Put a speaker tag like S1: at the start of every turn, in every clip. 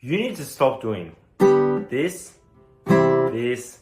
S1: You need to stop doing this, this,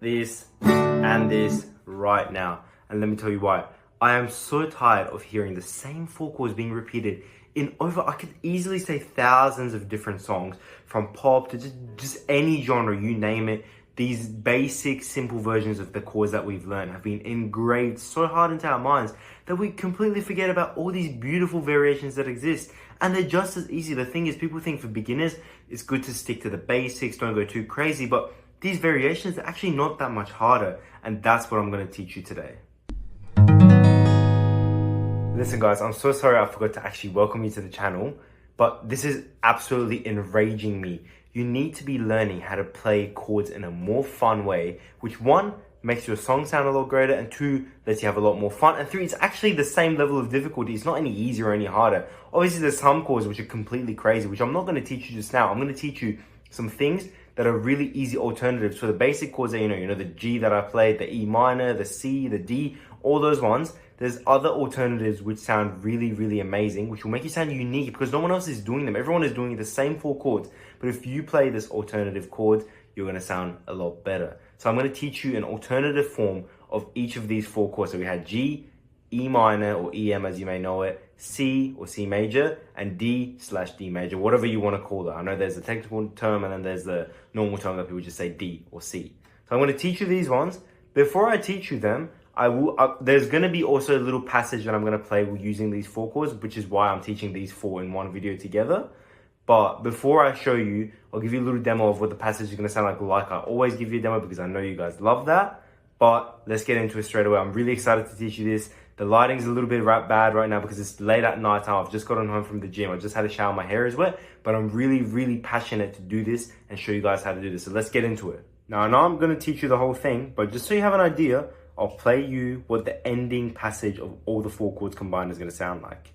S1: this, and this right now. And let me tell you why. I am so tired of hearing the same 4 chords being repeated in I could easily say thousands of different songs, from pop to just any genre, you name it. These basic, simple versions of the chords that we've learned have been engraved so hard into our minds that we completely forget about all these beautiful variations that exist. And they're just as easy. The thing is, people think for beginners, it's good to stick to the basics, don't go too crazy. But these variations are actually not that much harder. And that's what I'm going to teach you today. Listen guys, I'm so sorry I forgot to actually welcome you to the channel, but this is absolutely enraging me. You need to be learning how to play chords in a more fun way, which 1, makes your song sound a lot greater, and 2, lets you have a lot more fun, and 3, it's actually the same level of difficulty. It's not any easier or any harder. Obviously there's some chords which are completely crazy, which I'm not going to teach you just now. I'm going to teach you some things that are really easy alternatives for the basic chords that you know the G that I played, the E minor, the C, the D, all those ones. There's other alternatives which sound really, really amazing, which will make you sound unique because no one else is doing them. Everyone is doing the same 4 chords. But if you play this alternative chord, you're going to sound a lot better. So I'm going to teach you an alternative form of each of these 4 chords. So we had G, E minor or EM as you may know it, C or C major, and D/D major, whatever you want to call it. I know there's a technical term and then there's the normal term that people just say D or C. So I'm going to teach you these ones. Before I teach you them, there's going to be also a little passage that I'm going to play using these 4 chords, which is why I'm teaching these 4 in one video together. But before I show you, I'll give you a little demo of what the passage is going to sound like I always give you a demo because I know you guys love that. But let's get into it straight away. I'm really excited to teach you this. The lighting's a little bit bad right now because it's late at night time. I've just gotten home from the gym. I just had a shower, my hair is wet, but I'm really, really passionate to do this and show you guys how to do this. So let's get into it. Now I know I'm going to teach you the whole thing, but just so you have an idea, I'll play you what the ending passage of all the 4 chords combined is going to sound like.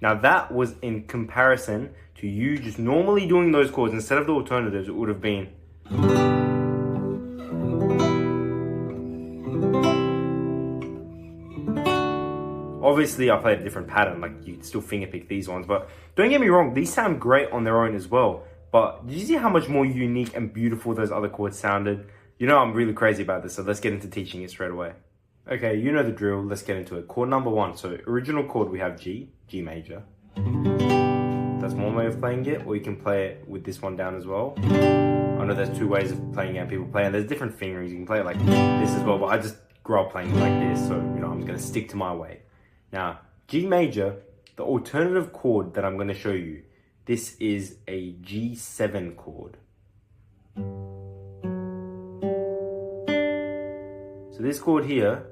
S1: Now that was in comparison to you just normally doing those chords. Instead of the alternatives, it would have been. Obviously I played a different pattern, like you can still fingerpick these ones, but don't get me wrong, these sound great on their own as well. But did you see how much more unique and beautiful those other chords sounded? You know I'm really crazy about this, so let's get into teaching it straight away. Okay, you know the drill, let's get into it. Chord number 1, so original chord we have G, G major. That's one way of playing it, or you can play it with this one down as well. I know there's 2 ways of playing it, people play, and there's different fingerings. You can play it like this as well, but I just grew up playing it like this, so I'm just gonna stick to my way. Now, G major, the alternative chord that I'm gonna show you, this is a G7 chord. So this chord here,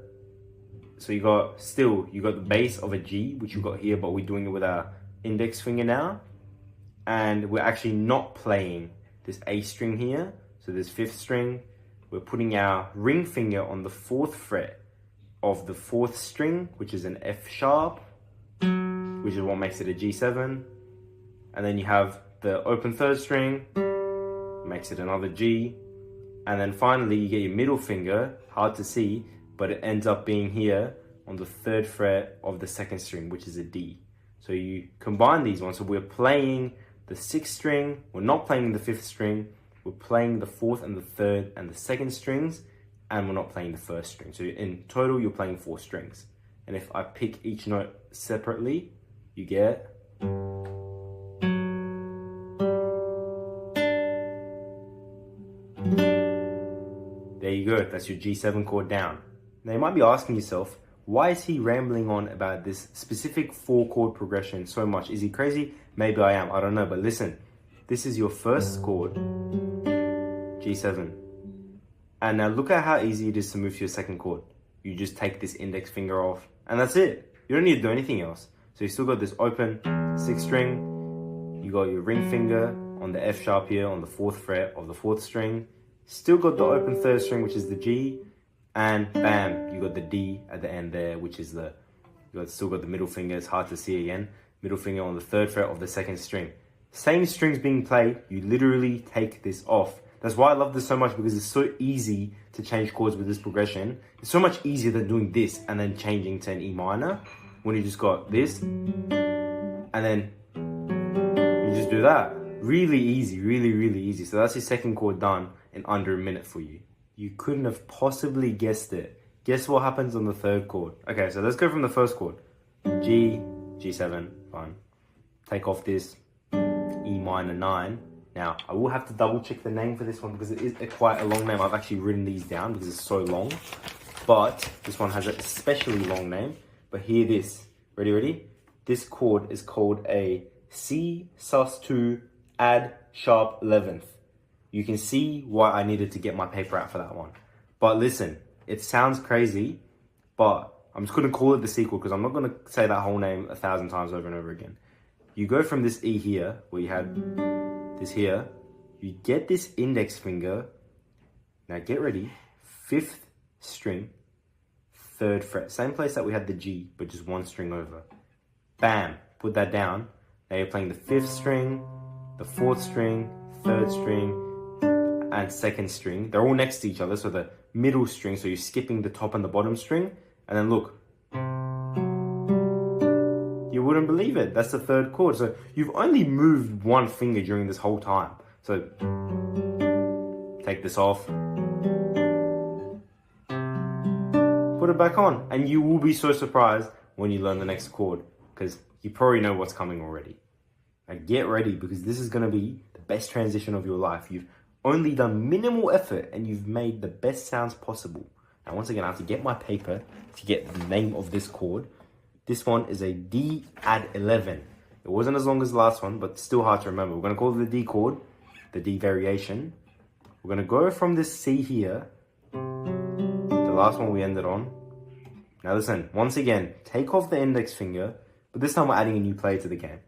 S1: so you got the base of a G, which you got here, but we're doing it with our index finger now. And we're actually not playing this A string here. So this 5th string, we're putting our ring finger on the 4th fret of the 4th string, which is an F sharp, which is what makes it a G7. And then you have the open 3rd string, makes it another G. And then finally you get your middle finger, hard to see, but it ends up being here on the 3rd fret of the 2nd string, which is a D. So you combine these ones. So we're playing the 6th string, we're not playing the 5th string, we're playing the 4th and the 3rd and the 2nd strings, and we're not playing the 1st string. So in total, you're playing 4 strings. And if I pick each note separately, you get. There you go, that's your G7 chord down. Now you might be asking yourself, why is he rambling on about this specific 4 chord progression so much? Is he crazy? Maybe I am, I don't know, but listen, this is your first chord, G7. And now look at how easy it is to move to your second chord. You just take this index finger off, and that's it. You don't need to do anything else. So you still got this open 6th string, You got your ring finger on the F sharp here on the 4th fret of the 4th string. Still got the open 3rd string, which is the G. And bam, you got the D at the end there, which is still got the middle finger. It's hard to see again. Middle finger on the 3rd fret of the 2nd string. Same strings being played, you literally take this off. That's why I love this so much, because it's so easy to change chords with this progression. It's so much easier than doing this and then changing to an E minor, when you just got this, and then you just do that. Really easy, really, really easy. So that's your 2nd chord done in under a minute for you. You couldn't have possibly guessed it. Guess what happens on the 3rd chord? Okay, so let's go from the 1st chord. G, G7, fine. Take off this E minor 9. Now, I will have to double check the name for this one because it is quite a long name. I've actually written these down because it's so long. But this one has an especially long name. But hear this. Ready? This chord is called a Csus2 Dadd11. You can see why I needed to get my paper out for that one. But listen, it sounds crazy, but I'm just going to call it the C chord because I'm not going to say that whole name 1,000 times over and over again. You go from this E here, where you had this here, you get this index finger. Now get ready, 5th string, 3rd fret. Same place that we had the G, but just 1 string over. Bam, put that down. Now you're playing the 5th string, the 4th string, 3rd string, and 2nd string. They're all next to each other, so the middle string, so you're skipping the top and the bottom string, and then look. You wouldn't believe it, that's the 3rd chord. So you've only moved 1 finger during this whole time. So take this off, put it back on, and you will be so surprised when you learn the next chord, because you probably know what's coming already. Now get ready, because this is going to be the best transition of your life. You've only done minimal effort and you've made the best sounds possible. Now once again, I have to get my paper to get the name of this chord. This one is a D add 11. It wasn't as long as the last one, but still hard to remember. We're going to call it the D chord, the D variation. We're going to go from this C here, the last one we ended on. Now listen, once again, take off the index finger, but this time we're adding a new player to the game.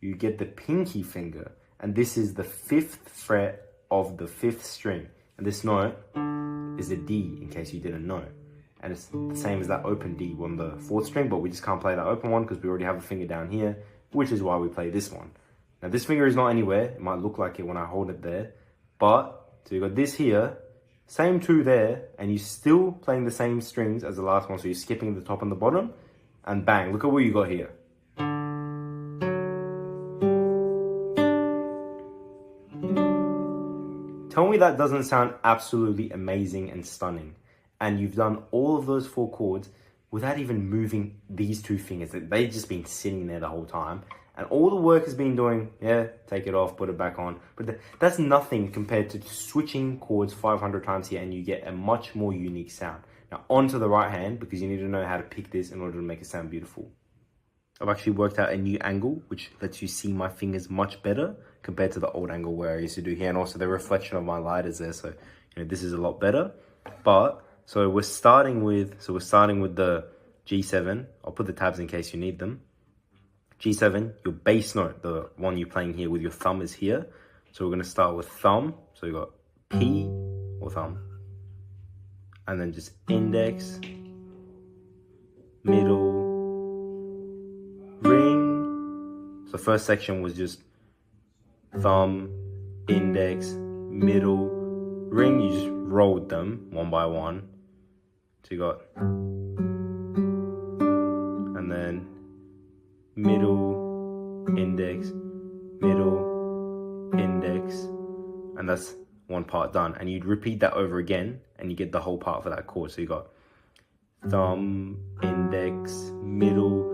S1: You get the pinky finger, and this is the 5th fret of the 5th string. And this note is a D, in case you didn't know. And it's the same as that open D on the 4th string, but we just can't play that open one because we already have a finger down here, which is why we play this one. Now this finger is not anywhere. It might look like it when I hold it there. But, so you got this here, same 2 there, and you're still playing the same strings as the last one. So you're skipping the top and the bottom, and bang, look at what you got here. Tell me that doesn't sound absolutely amazing and stunning. And you've done all of those 4 chords without even moving these 2 fingers. They've just been sitting there the whole time. And all the work has been doing, take it off, put it back on. But that's nothing compared to switching chords 500 times here, and you get a much more unique sound. Now onto the right hand, because you need to know how to pick this in order to make it sound beautiful. I've actually worked out a new angle, which lets you see my fingers much better compared to the old angle where I used to do here. And also the reflection of my light is there. So, this is a lot better. But, so we're starting with the G7. I'll put the tabs in case you need them. G7, your bass note, the one you're playing here with your thumb is here. So we're going to start with thumb. So you got P or thumb. And then just index, middle, ring. So first section was just thumb, index, middle, ring. You just rolled them one by one. So you got, and then middle, index, middle, index, and that's one part done. And you'd repeat that over again and you get the whole part for that chord. So you got thumb, index, middle,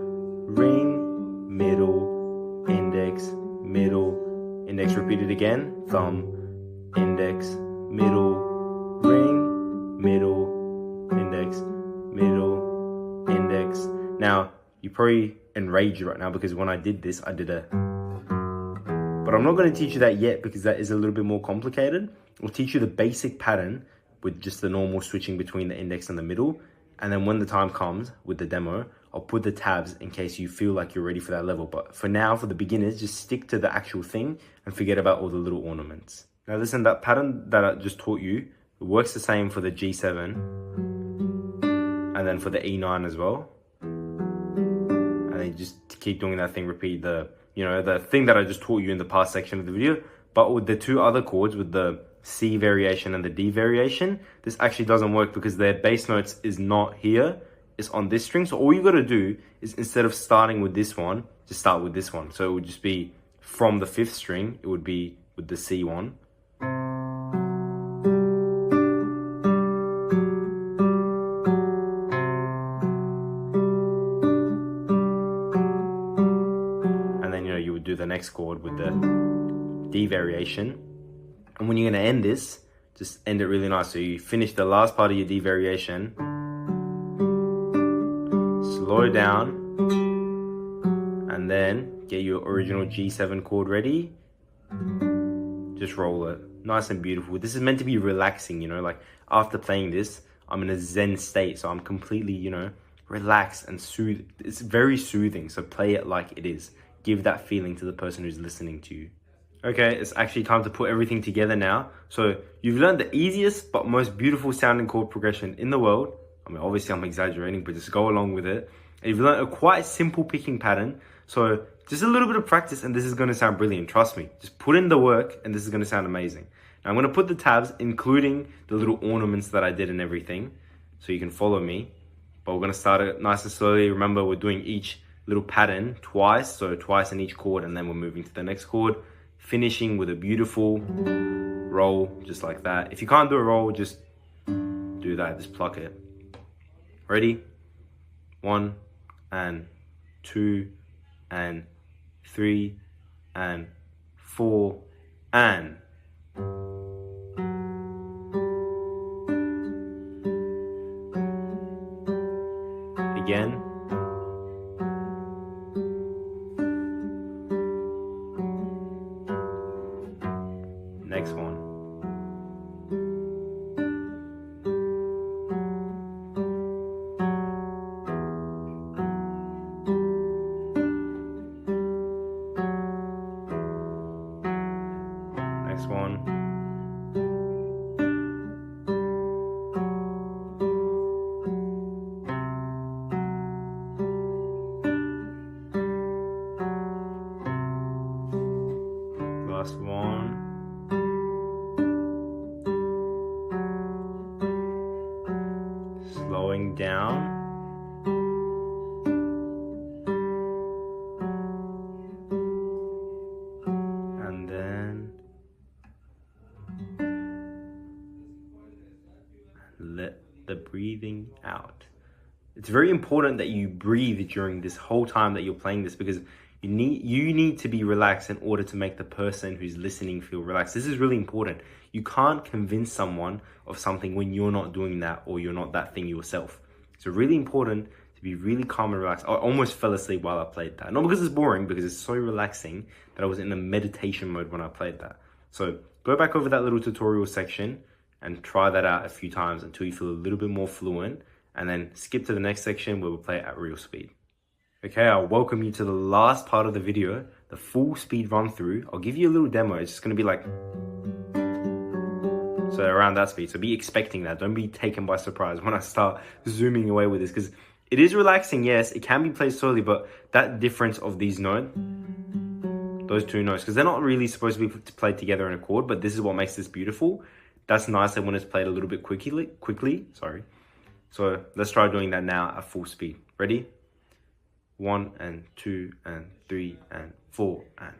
S1: ring, middle, index, middle, index, repeated again, thumb, index, middle, ring, middle, index, middle, index. Now, you're probably enraged right now because when I did this, I did a... But I'm not going to teach you that yet because that is a little bit more complicated. I'll teach you the basic pattern with just the normal switching between the index and the middle. And then when the time comes with the demo, I'll put the tabs in case you feel like you're ready for that level. But for now, for the beginners, just stick to the actual thing and forget about all the little ornaments. Now listen, that pattern that I just taught you, it works the same for the G7 and then for the E9 as well. And then just keep doing that thing, repeat the thing that I just taught you in the past section of the video. But with the two other chords, with the C variation and the D variation, this actually doesn't work because their bass notes is not here, it's on this string. So all you gotta do is, instead of starting with this one, just start with this one. So it would just be from the 5th string, it would be with the C one. And then, you would do the next chord with the D variation. And when you're gonna end this, just end it really nice. So you finish the last part of your D variation, slow down, and then get your original G7 chord ready. Just roll it, nice and beautiful. This is meant to be relaxing, like after playing this, I'm in a Zen state. So I'm completely, relaxed and soothed. It's very soothing. So play it like it is. Give that feeling to the person who's listening to you. Okay, it's actually time to put everything together now. So you've learned the easiest but most beautiful sounding chord progression in the world. I mean, obviously I'm exaggerating, but just go along with it. And you've learned a quite simple picking pattern. So just a little bit of practice and this is going to sound brilliant. Trust me, just put in the work and this is going to sound amazing. Now I'm going to put the tabs, including the little ornaments that I did and everything, so you can follow me. But we're going to start it nice and slowly. Remember, we're doing each little pattern twice, so twice in each chord, and then we're moving to the next chord, finishing with a beautiful roll, just like that. If you can't do a roll, just do that, just pluck it. Ready? 1 and 2 and 3 and 4 and. Again. Next one. Next one. Last one. Slowing down. And then let the breathing out. It's very important that you breathe during this whole time that you're playing this, because you need to be relaxed in order to make the person who's listening feel relaxed. This is really important. You can't convince someone of something when you're not doing that or you're not that thing yourself. So really important to be really calm and relaxed. I almost fell asleep while I played that. Not because it's boring, because it's so relaxing that I was in a meditation mode when I played that. So go back over that little tutorial section and try that out a few times until you feel a little bit more fluent, and then skip to the next section where we'll play it at real speed. Okay, I'll welcome you to the last part of the video, the full speed run through. I'll give you a little demo. It's just gonna be like, so around that speed. So be expecting that. Don't be taken by surprise when I start zooming away with this, because it is relaxing, yes, it can be played slowly, but that difference of these notes, those two notes, because they're not really supposed to be played together in a chord, but this is what makes this beautiful. That's nicer when it's played a little bit quickly, sorry. So let's try doing that now at full speed. Ready? 1 and 2 and 3 and 4 and.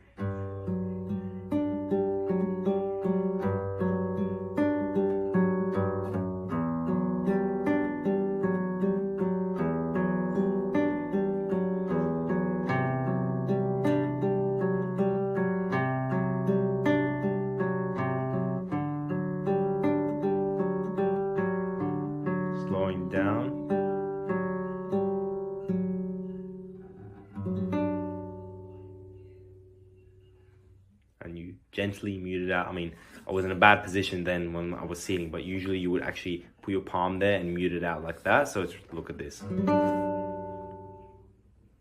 S1: Slowing down. And you gently mute it out. I mean, I was in a bad position then when I was sitting, but usually you would actually put your palm there and mute it out like that. So look at this.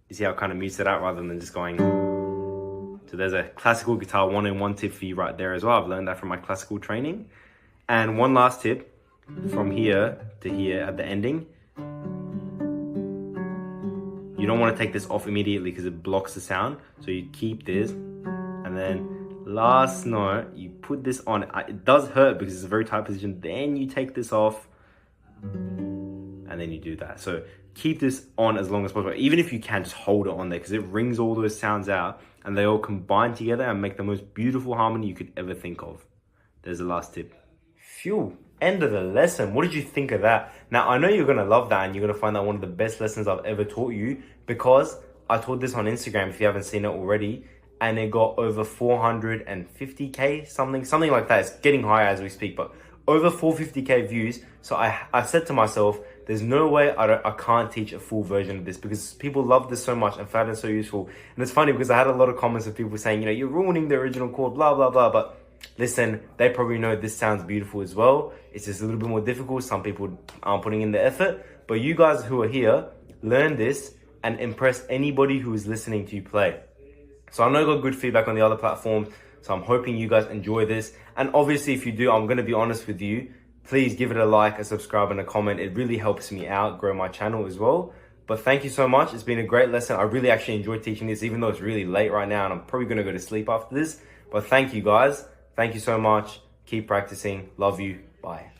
S1: You see how it kind of mutes it out rather than just going. So there's a classical guitar 101 tip for you right there as well. I've learned that from my classical training. And one last tip, from here to here at the ending, you don't want to take this off immediately because it blocks the sound. So you keep this, and then last note, you put this on. It does hurt because it's a very tight position. Then you take this off, and then you do that. So keep this on as long as possible. Even if you can, just hold it on there because it rings all those sounds out and they all combine together and make the most beautiful harmony you could ever think of. There's the last tip. Phew, end of the lesson. What did you think of that? Now, I know you're gonna love that and you're gonna find that one of the best lessons I've ever taught you, because I taught this on Instagram if you haven't seen it already, and it got over 450K, something like that. It's getting higher as we speak, but over 450K views. So I said to myself, there's no way I can't teach a full version of this because people love this so much and found it so useful. And it's funny because I had a lot of comments of people saying, you know, you're ruining the original chord, blah, blah, blah. But listen, they probably know this sounds beautiful as well. It's just a little bit more difficult. Some people aren't putting in the effort. But you guys who are here, learn this and impress anybody who is listening to you play. So I know I got good feedback on the other platforms. So I'm hoping you guys enjoy this. And obviously, if you do, I'm going to be honest with you. Please give it a like, a subscribe, and a comment. It really helps me out, grow my channel as well. But thank you so much. It's been a great lesson. I really actually enjoyed teaching this, even though it's really late right now. And I'm probably going to go to sleep after this. But thank you guys. Thank you so much. Keep practicing. Love you. Bye.